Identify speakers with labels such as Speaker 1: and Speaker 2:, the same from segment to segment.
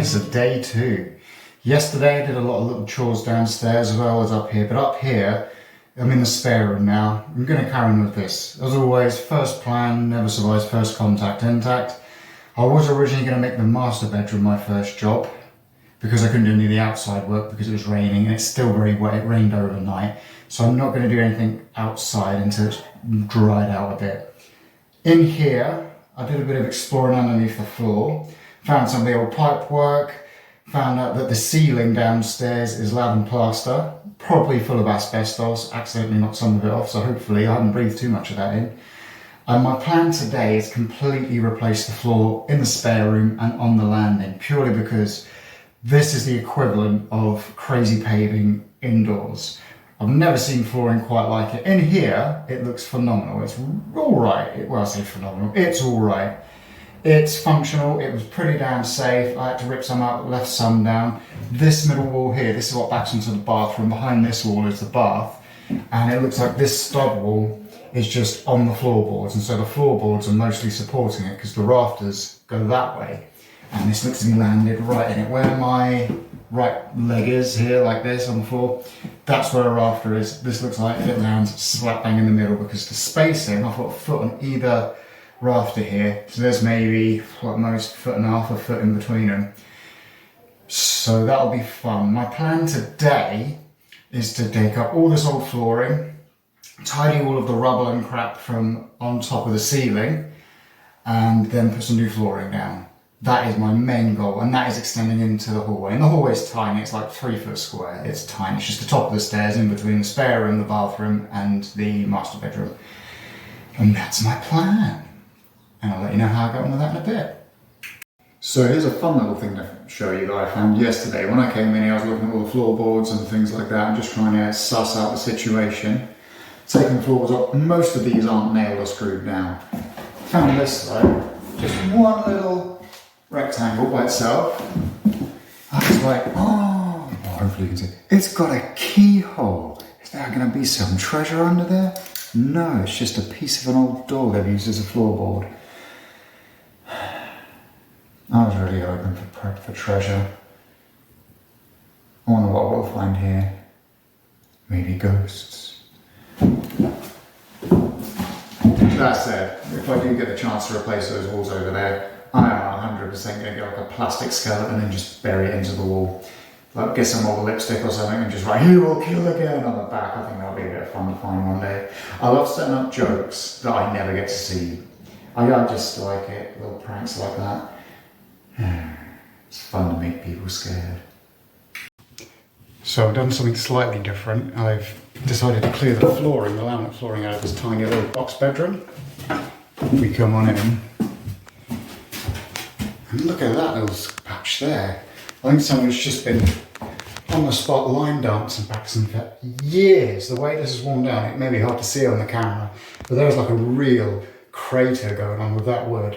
Speaker 1: it's a day two. Yesterday I did a lot of little chores downstairs as well as up here, but up here I'm in the spare room now. I'm going to carry on with this. As always, first plan never survives first contact intact. I was originally going to make the master bedroom my first job because I couldn't do any of the outside work because it was raining and it's still very wet. It rained overnight, so I'm not going to do anything outside until it's dried out a bit. In here I did a bit of exploring underneath the floor, found some of the old pipe work, found out that the ceiling downstairs is lath and plaster, probably full of asbestos, accidentally knocked some of it off, so hopefully I haven't breathed too much of that in. And my plan today is completely replace the floor in the spare room and on the landing, purely because this is the equivalent of crazy paving indoors. I've never seen flooring quite like it. In here, it looks phenomenal. It's all right. Well, I say phenomenal. It's all right. It's functional. It was pretty damn safe. I had to rip some out, left some down. This middle wall here, this is what backs into the bathroom. Behind this wall is the bath. And it looks like this stud wall is just on the floorboards. And so the floorboards are mostly supporting it because the rafters go that way. And this looks to be landed right in it. Where my right leg is here, like this on the floor, that's where a rafter is. This looks like it lands slap bang in the middle because the spacing, I've got a foot on either rafter here. So there's maybe, at most, foot and a half, a foot in between them. So that'll be fun. My plan today is to take up all this old flooring, tidy all of the rubble and crap from on top of the ceiling, and then put some new flooring down. That is my main goal, and that is extending into the hallway. And the hallway is tiny, it's like 3 foot square. It's tiny, it's just the top of the stairs in between the spare room, the bathroom, and the master bedroom. And that's my plan. And I'll let you know how I get on with that in a bit. So here's a fun little thing to show you that I found yesterday. When I came in here, I was looking at all the floorboards and things like that, and just trying to suss out the situation. Taking the floorboards up, most of these aren't nailed or screwed down. Found this though, just one little rectangle by itself. I was like, oh, hopefully you can see. It's got a keyhole. Is there going to be some treasure under there? No, it's just a piece of an old door they've used as a floorboard. I was really hoping for treasure. I wonder what we'll find here. Maybe ghosts. That said, if I do get the chance to replace those walls over there, I am 100% going to get like a plastic skeleton and just bury it into the wall. Like get some old lipstick or something and just write, "You will kill again" on the back. I think that'll be a bit of fun to find one day. I love setting up jokes that I never get to see. I just like it, little pranks like that. It's fun to make people scared. So I've done something slightly different. I've decided to clear the flooring, the laminate flooring out of this tiny little box bedroom. We come on in. And look at that little patch there. I think someone's just been on the spot line dancing practicing for years. The way this is worn down, it may be hard to see on the camera, but there's like a real crater going on with that wood.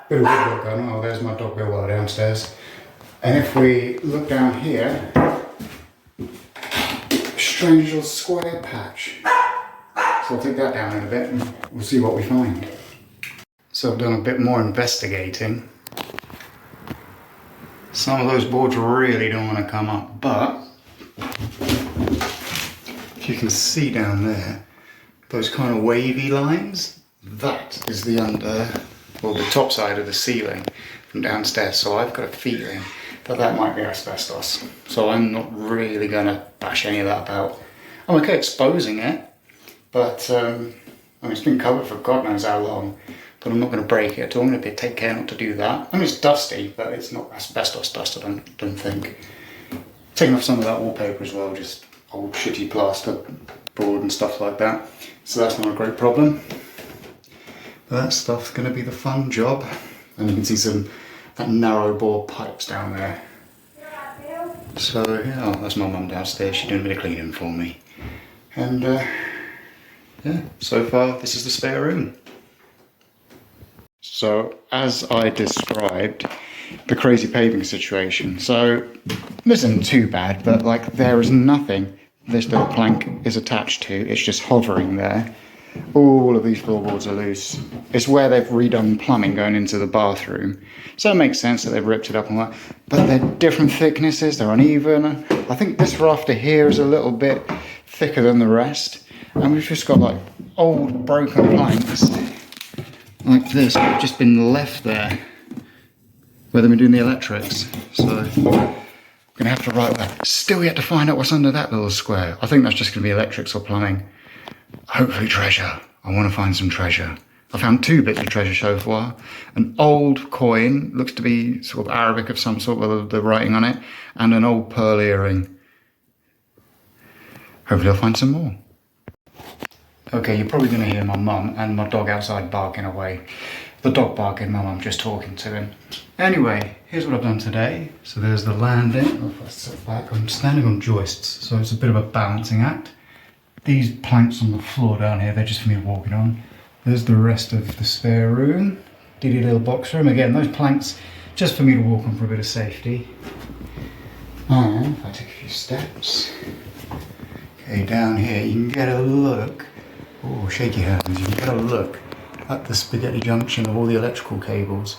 Speaker 1: Bit of woodwork going on. Oh, there's my dog Bill downstairs. And if we look down here, strange little square patch. So I'll take that down in a bit and we'll see what we find. So I've done a bit more investigating. Some of those boards really don't want to come up, but if you can see down there, those kind of wavy lines, that is the the top side of the ceiling from downstairs. So I've got a feeling that might be asbestos. So I'm not really going to bash any of that about. I'm okay exposing it, but I mean, it's been covered for God knows how long. But I'm not going to break it at all. I'm going to take care not to do that. I mean, it's dusty, but it's not asbestos dust, I don't think. Taking off some of that wallpaper as well, just old shitty plaster board and stuff like that. So that's not a great problem. But that stuff's going to be the fun job. And you can see that narrow bore pipes down there. So yeah, oh, that's my mum downstairs. She's doing a bit of cleaning for me. And yeah, so far this is the spare room. So, as I described, the crazy paving situation. So, this isn't too bad, but like there is nothing this little plank is attached to. It's just hovering there. All of these floorboards are loose. It's where they've redone plumbing going into the bathroom. So it makes sense that they've ripped it up and that. But they're different thicknesses, they're uneven. I think this rafter here is a little bit thicker than the rest. And we've just got like old broken planks like this, have just been left there where they've been doing the electrics. So I'm gonna have to write that. Still yet to find out what's under that little square. I think that's just gonna be electrics or plumbing. Hopefully treasure. I want to find some treasure. I found 2 bits of treasure so far. An old coin, looks to be sort of Arabic of some sort with the writing on it, and an old pearl earring. Hopefully I'll find some more. Okay, you're probably going to hear my mum and my dog outside barking away. The dog barking, my mum just talking to him. Anyway, here's what I've done today. So there's the landing. Oh, if I sit back, I'm standing on joists, so it's a bit of a balancing act. These planks on the floor down here, they're just for me walking on. There's the rest of the spare room. Diddy little box room. Again, those planks just for me to walk on for a bit of safety. And if I take a few steps. Okay, down here you can get a look. Oh, shake your hands. You can get a look at the spaghetti junction of all the electrical cables.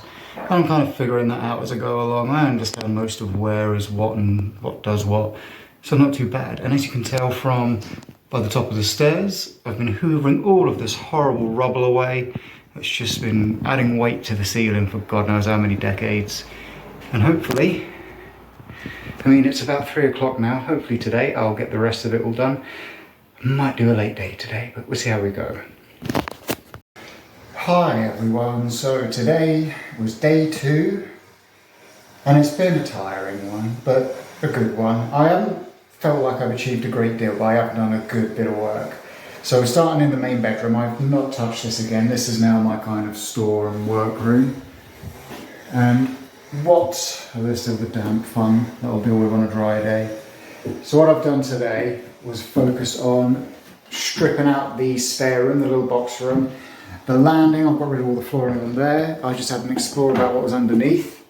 Speaker 1: I'm kind of figuring that out as I go along. I understand most of where is what and what does what. So not too bad. And as you can tell from by the top of the stairs, I've been hoovering all of this horrible rubble away. It's just been adding weight to the ceiling for God knows how many decades. And hopefully, I mean, it's about 3 o'clock now. Hopefully today I'll get the rest of it all done. I might do a late day today, but we'll see how we go. Hi everyone, so today was day 2, and it's been a tiring one, but a good one. I haven't felt like I've achieved a great deal, but I have done a good bit of work. So starting in the main bedroom, I've not touched this again. This is now my kind of store and work room. And this is the damp fun that I'll deal with on a dry day. So what I've done today was focus on stripping out the spare room, the little box room. The landing, I've got rid of all the flooring in there. I just had an explore about what was underneath.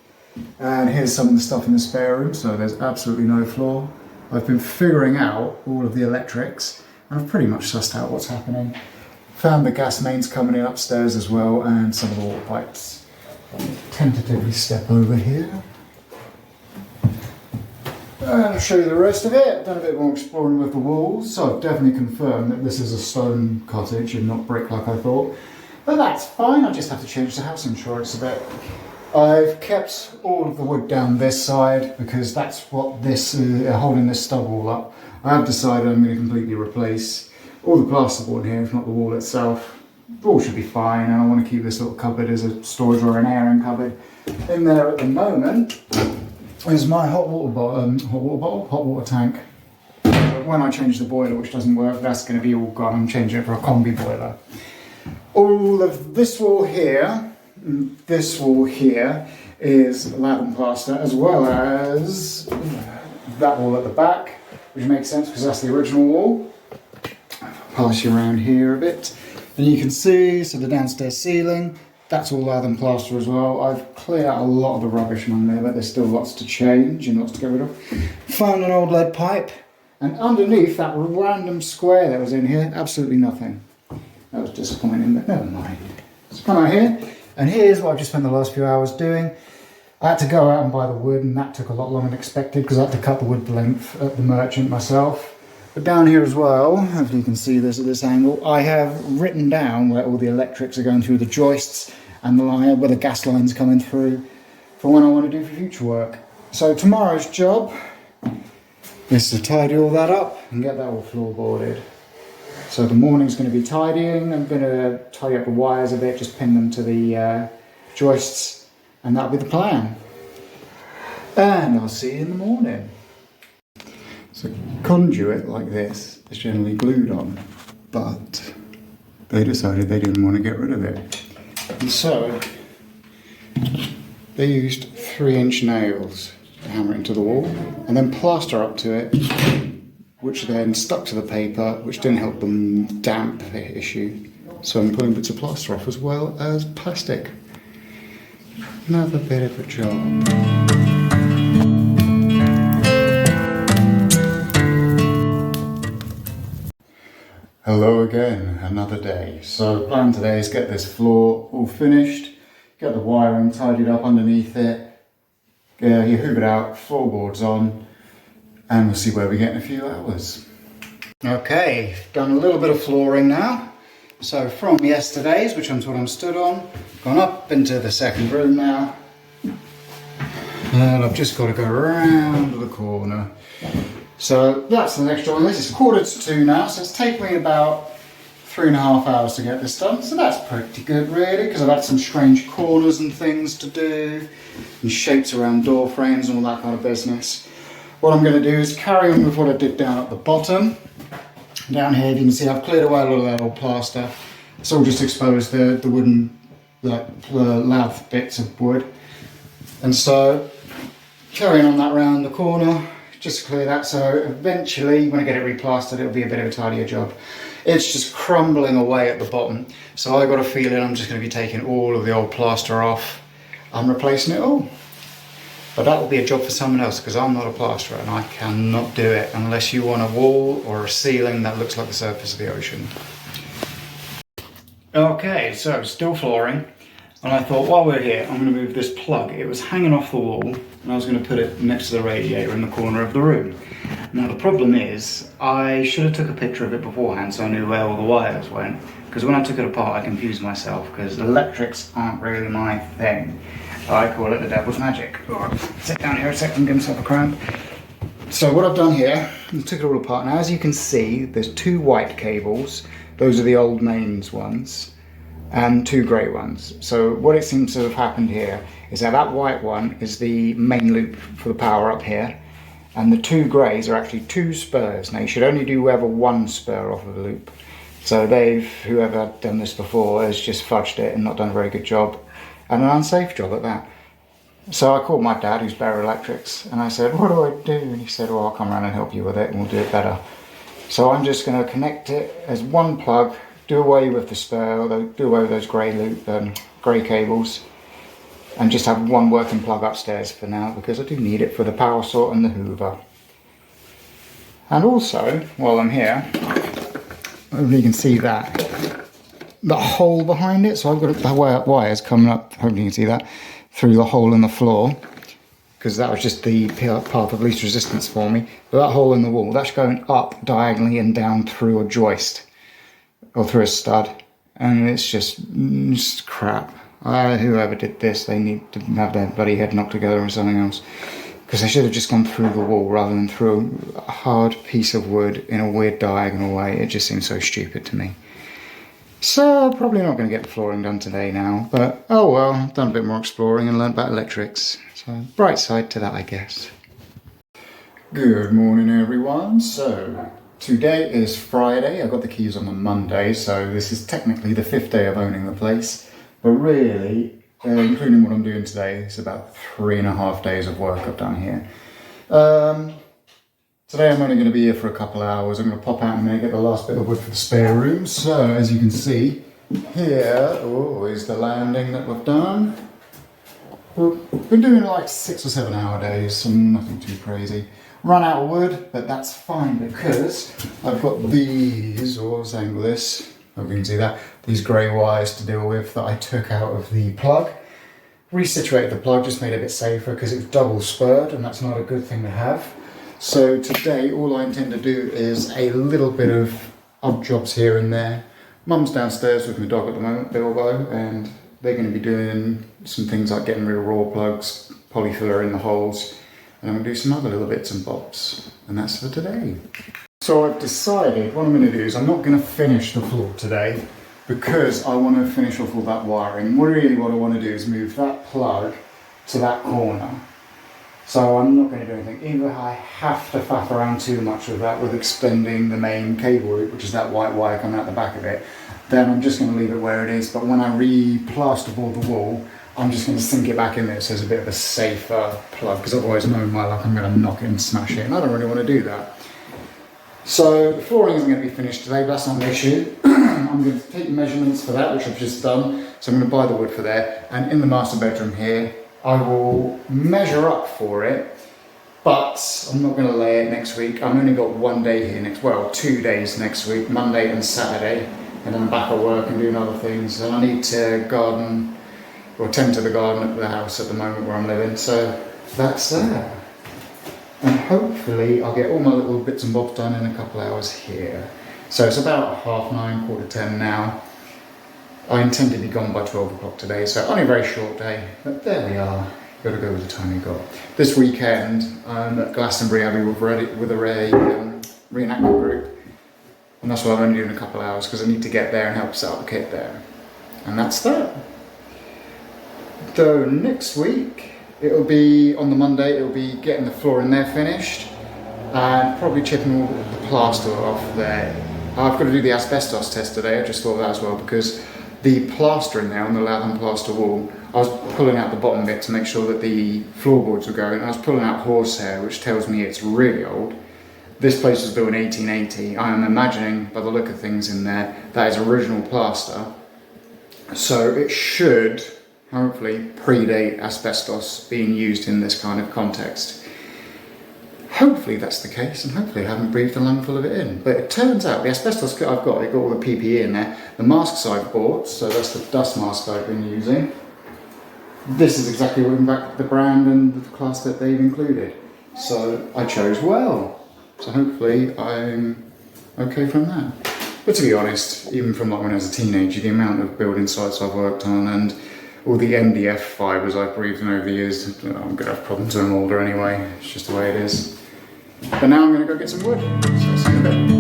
Speaker 1: And here's some of the stuff in the spare room, so there's absolutely no floor. I've been figuring out all of the electrics, and I've pretty much sussed out what's happening. Found the gas mains coming in upstairs as well, and some of the water pipes. I'll tentatively step over here. And I'll show you the rest of it. I've done a bit more exploring with the walls, so I've definitely confirmed that this is a stone cottage and not brick like I thought. But that's fine, I just have to change the house insurance a bit. I've kept all of the wood down this side because that's what this holding this stub wall up. I have decided I'm going to completely replace all the plasterboard here, if not the wall itself. The wall should be fine, and I want to keep this little cupboard as a storage or an airing cupboard. In there at the moment is my hot water tank. But when I change the boiler, which doesn't work, that's going to be all gone. I'm changing it for a combi boiler. All of this wall here is lab and plaster, as well as that wall at the back, which makes sense because that's the original wall. I'll pass you around here a bit, and you can see, so the downstairs ceiling, that's all lab and plaster as well. I've cleared out a lot of the rubbish on there, but there's still lots to change and lots to get rid of. Found an old lead pipe, and underneath that random square that was in here, absolutely nothing. That was disappointing, but never mind. So come out here. And here's what I've just spent the last few hours doing. I had to go out and buy the wood, and that took a lot longer than expected because I had to cut the wood length at the merchant myself. But down here as well, hopefully you can see this at this angle, I have written down where all the electrics are going through the joists and the line, where the gas line's coming through for when I want to do for future work. So tomorrow's job is to tidy all that up and get that all floorboarded. So the morning's going to be tidying. I'm going to tidy up the wires a bit, just pin them to the joists, and that'll be the plan. And I'll see you in the morning. So conduit like this is generally glued on, but they decided they didn't want to get rid of it. And so they used 3-inch nails to hammer it into the wall, and then plaster up to it, which then stuck to the paper, which didn't help the damp issue. So I'm pulling bits of plaster off as well as plastic. Another bit of a job. Hello again, another day. So the plan today is get this floor all finished, get the wiring tidied up underneath it, you hoover it out, floorboards on, and we'll see where we get in a few hours. Okay, done a little bit of flooring now. So from yesterday's, which is what I'm stood on, gone up into the second room now. And I've just got to go around the corner. So that's the next job. This is 1:45 now, so it's taken me about 3.5 hours to get this done. So that's pretty good really, because I've had some strange corners and things to do, and shapes around door frames and all that kind of business. What I'm going to do is carry on with what I did down at the bottom. Down here, you can see I've cleared away a lot of that old plaster. It's all just exposed the wooden, the lath bits of wood. And so, carrying on that round the corner, just to clear that, so eventually when I get it replastered it'll be a bit of a tidier job. It's just crumbling away at the bottom, so I got a feeling I'm just going to be taking all of the old plaster off and replacing it all. But that will be a job for someone else, because I'm not a plasterer and I cannot do it unless you want a wall or a ceiling that looks like the surface of the ocean. Okay, so still flooring. And I thought, while we're here, I'm going to move this plug. It was hanging off the wall, and I was going to put it next to the radiator in the corner of the room. Now the problem is, I should have took a picture of it beforehand so I knew where all the wires went. Because when I took it apart, I confused myself, because electrics aren't really my thing. I call it the devil's magic. Sit down here a second, give myself a cramp. So what I've done here, I took it all apart. Now as you can see, there's 2 white cables. Those are the old mains ones. And 2 grey ones. So what it seems to have happened here is that white one is the main loop for the power up here, and the 2 greys are actually 2 spurs. Now you should only do ever 1 spur off of the loop. So whoever done this before has just fudged it and not done a very good job, and an unsafe job at that. So I called my dad, who's Barry Electrics, and I said, what do I do? And he said, well, I'll come around and help you with it and we'll do it better. So I'm just going to connect it as 1 plug, do away with the spur, do away with those grey cables, and just have 1 working plug upstairs for now, because I do need it for the power saw and the hoover. And also, while I'm here, hopefully you can see that, the hole behind it. So I've got the wires coming up, hopefully you can see that, through the hole in the floor, because that was just the path of least resistance for me. But that hole in the wall, that's going up diagonally and down through a joist, or through a stud, and it's just crap. Whoever did this, they need to have their bloody head knocked together or something else, because they should have just gone through the wall rather than through a hard piece of wood in a weird diagonal way. It just seems so stupid to me. So I'm probably not going to get the flooring done today now, but oh well, I've done a bit more exploring and learned about electrics, so bright side to that, I guess. Good morning everyone. So today is Friday. I got the keys on the Monday, so this is technically the 5th day of owning the place. But really, including what I'm doing today, it's about 3.5 days of work I've done here. Today I'm only going to be here for a couple of hours. I'm going to pop out and get the last bit of wood for the spare room. So as you can see, here is the landing that we've done. We've been doing like 6 or 7 hour days, so nothing too crazy. Run out of wood, but that's fine because I've got these, or let's angle this, hope you can see that, these grey wires to deal with that I took out of the plug. Resituated the plug, just made it a bit safer because it was double spurred, and that's not a good thing to have. So today all I intend to do is a little bit of odd jobs here and there. Mum's downstairs with my dog at the moment, Bilbo, and they're going to be doing some things like getting rid of raw plugs, polyfiller in the holes, and I'm going to do some other little bits and bobs, and that's for today. So I've decided what I'm going to do is I'm not going to finish the floor today because I want to finish off all that wiring. Really what I want to do is move that plug to that corner. So I'm not going to do anything. Either I have to faff around too much with that, with extending the main cable route, which is that white wire coming out the back of it, then I'm just going to leave it where it is. But when I re-plasterboard the wall, I'm just going to sink it back in there so it's a bit of a safer plug, because otherwise knowing my luck I'm going to knock it and smash it, and I don't really want to do that. So the flooring isn't going to be finished today, but that's not an issue. I'm going to take measurements for that, which I've just done. So I'm going to buy the wood for there, and in the master bedroom here I will measure up for it But I'm not going to lay it next week. I've only got one day here next, well, 2 days next week, Monday and Saturday, and then I'm back at work and doing other things. And I need to garden, or tend to the garden at the house at the moment where I'm living. So that's that. And hopefully I'll get all my little bits and bobs done in a couple of hours here. So it's about 9:30, 9:45 now. I intend to be gone by 12 o'clock today, so only a very short day, but there we are. Got to go with the time we got. This weekend, I'm at Glastonbury Abbey with a reenactment group, and that's why I'm only doing a couple of hours because I need to get there and help set up the kit there. And that's that. So next week, it'll be on the Monday. It'll be getting the floor in there finished, and probably chipping all the plaster off there. I've got to do the asbestos test today. I just thought of that as well because the plaster in there on the Latham plaster wall, I was pulling out the bottom bit to make sure that the floorboards were going. I was pulling out horsehair, which tells me it's really old. This place was built in 1880. I am imagining, by the look of things in there, that is original plaster. So it should, hopefully, predate asbestos being used in this kind of context. Hopefully that's the case, and hopefully I haven't breathed a lungful of it in. But it turns out the asbestos kit I've got, all the PPE in there. The masks I've bought, so that's the dust mask I've been using. This is exactly what the brand and the class that they've included. So I chose well. So hopefully I'm okay from that. But to be honest, even from like when I was a teenager, the amount of building sites I've worked on and all the MDF fibres I've breathed in over the years, I'm going to have problems when I'm older anyway. It's just the way it is. But now I'm going to go get some wood. So I'll see you in a bit.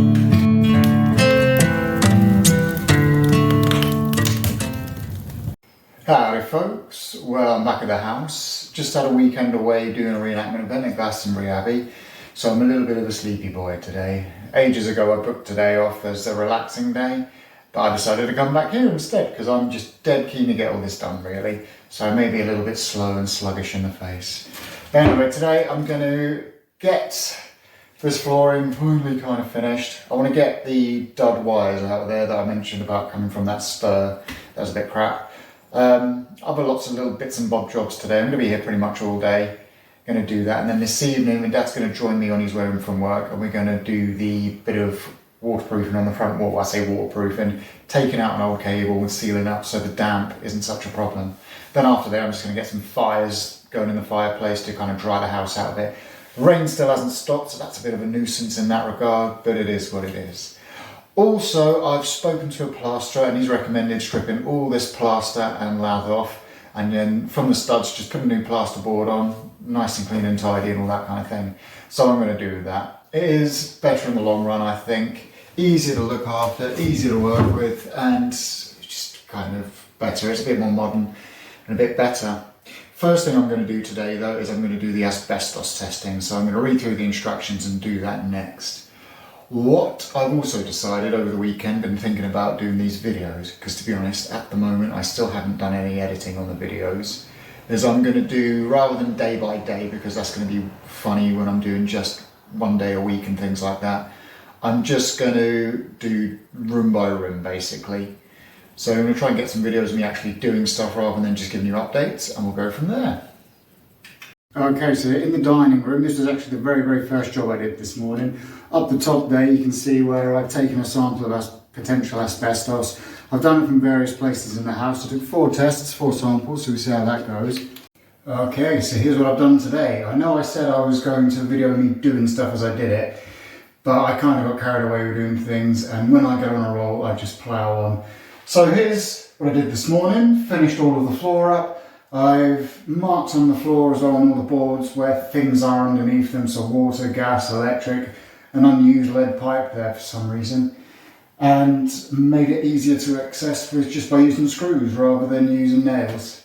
Speaker 1: Howdy folks, well I'm back at the house. Just had a weekend away doing a reenactment event at Glastonbury Abbey. So I'm a little bit of a sleepy boy today. Ages ago I booked today off as a relaxing day. But I decided to come back here instead because I'm just dead keen to get all this done really. So I may be a little bit slow and sluggish in the face. Anyway, today I'm going to get this flooring finally kind of finished. I want to get the dud wires out there that I mentioned about coming from that spur. That was a bit crap. Other lots of little bits and bob jobs today. I'm going to be here pretty much all day. Going to do that, and then this evening my dad's going to join me on his way home from work, and we're going to do the bit of waterproofing on the front wall. I say waterproofing, taking out an old cable and sealing up so the damp isn't such a problem. Then after that I'm just going to get some fires going in the fireplace to kind of dry the house out a bit. The rain still hasn't stopped, so that's a bit of a nuisance in that regard, but it is what it is. Also, I've spoken to a plasterer and he's recommended stripping all this plaster and lather off, and then from the studs just put a new plasterboard on, nice and clean and tidy and all that kind of thing. So I'm going to do that. It is better in the long run, I think. Easier to look after, easier to work with, and just kind of better. It's a bit more modern and a bit better. First thing I'm going to do today though is I'm going to do the asbestos testing. So I'm going to read through the instructions and do that next. What I've also decided over the weekend, been thinking about doing these videos, because to be honest, at the moment I still haven't done any editing on the videos, is I'm going to do, rather than day by day, because that's going to be funny when I'm doing just one day a week and things like that, I'm just going to do room by room basically. So I'm going to try and get some videos of me actually doing stuff rather than just giving you updates, and we'll go from there. Okay, so in the dining room, this was actually the very, very first job I did this morning. Up the top there you can see where I've taken a sample of potential asbestos. I've done it from various places in the house. I took 4 tests, 4 samples, so we see how that goes. Okay, so here's what I've done today. I know I said I was going to video me doing stuff as I did it, but I kind of got carried away with doing things, and when I get on a roll, I just plough on. So here's what I did this morning. Finished all of the floor up. I've marked on the floor as well on all the boards where things are underneath them, so water, gas, electric, an unused lead pipe there for some reason, and made it easier to access with just by using screws rather than using nails.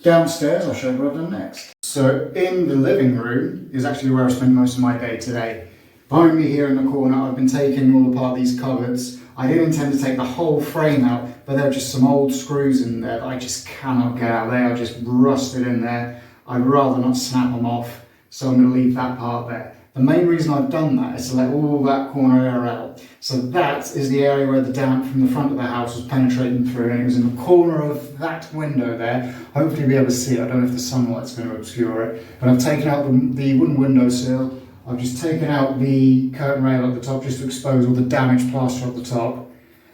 Speaker 1: Downstairs I'll show you what I've done next. So in the living room is actually where I spend most of my day today. Behind me here in the corner I've been taking all apart these cupboards. I didn't intend to take the whole frame out, but there are just some old screws in there that I just cannot get out. They are just rusted in there. I'd rather not snap them off, so I'm going to leave that part there. The main reason I've done that is to let all that corner air out. So that is the area where the damp from the front of the house was penetrating through, and it was in the corner of that window there. Hopefully you'll be able to see it. I don't know if the sunlight's going to obscure it, but I've taken out the wooden windowsill. I've just taken out the curtain rail at the top just to expose all the damaged plaster at the top.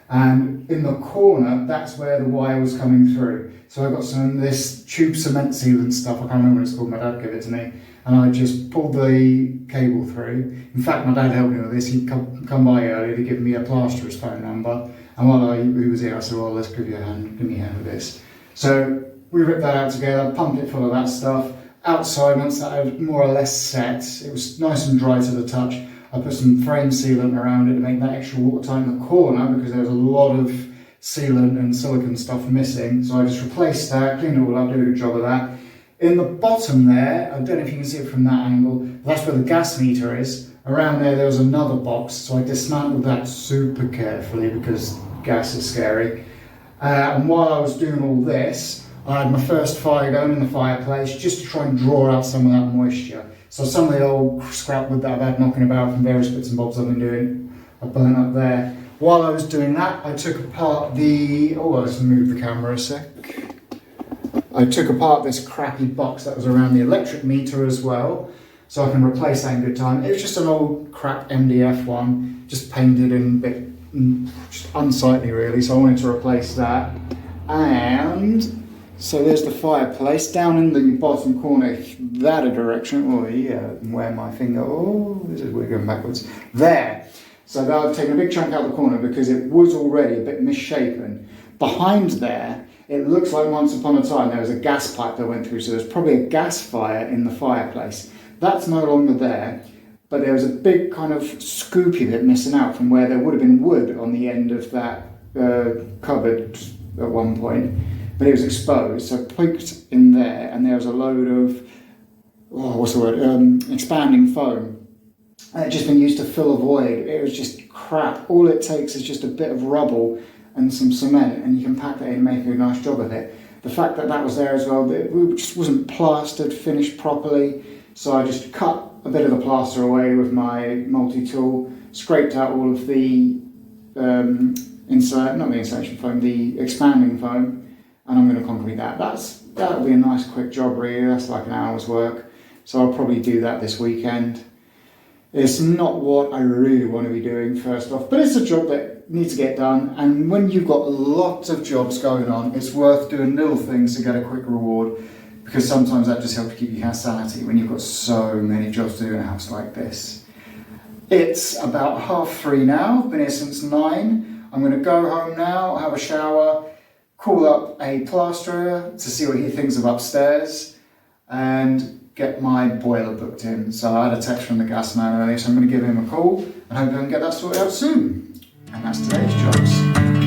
Speaker 1: And in the corner, that's where the wire was coming through. So I got some of this tube cement sealant stuff, I can't remember what it's called, my dad gave it to me. And I just pulled the cable through. In fact, my dad helped me with this. He'd come by earlier to give me a plasterer's phone number. And while he was here, I said, well, let's give me a hand with this. So we ripped that out together, pumped it full of that stuff. Outside, once that had more or less set, it was nice and dry to the touch. I put some frame sealant around it to make that extra watertight in the corner because there was a lot of sealant and silicone stuff missing. So I just replaced that, cleaned it all up, did a good job of that. In the bottom there, I don't know if you can see it from that angle, that's where the gas meter is. Around there was another box, so I dismantled that super carefully because gas is scary. And while I was doing all this, I had my first fire going in the fireplace just to try and draw out some of that moisture. So some of the old scrap wood that I've had knocking about from various bits and bobs I've been doing, I burnt up there. While I was doing that, I took apart let's move the camera a sec. I took apart this crappy box that was around the electric meter as well, so I can replace that in good time. It was just an old crap MDF one, just painted in a bit, just unsightly really, so I wanted to replace that. And so there's the fireplace. Down in the bottom corner, that direction, where my finger, this is weird going backwards. There. So I've taken a big chunk out of the corner because it was already a bit misshapen. Behind there, it looks like once upon a time there was a gas pipe that went through, so there's probably a gas fire in the fireplace. That's no longer there, but there was a big kind of scoopy bit missing out from where there would have been wood on the end of that cupboard at one point. But it was exposed, so I poked in there, and there was a load of, expanding foam. And it just been used to fill a void. It was just crap. All it takes is just a bit of rubble and some cement, and you can pack that in and make a nice job of it. The fact that that was there as well, it just wasn't plastered, finished properly, so I just cut a bit of the plaster away with my multi-tool, scraped out all of the insulation foam, the expanding foam, and I'm going to concrete that. That'll be a nice quick job really, that's like an hour's work, so I'll probably do that this weekend. It's not what I really want to be doing first off, but it's a job that needs to get done, and when you've got lots of jobs going on, it's worth doing little things to get a quick reward, because sometimes that just helps keep your sanity when you've got so many jobs to do in a house like this. It's about 3:30 now, I've been here since 9. I'm going to go home now, have a shower, call up a plasterer to see what he thinks of upstairs, and get my boiler booked in. So I had a text from the gas man earlier, so I'm going to give him a call and hope I can get that sorted out soon. And that's today's jobs.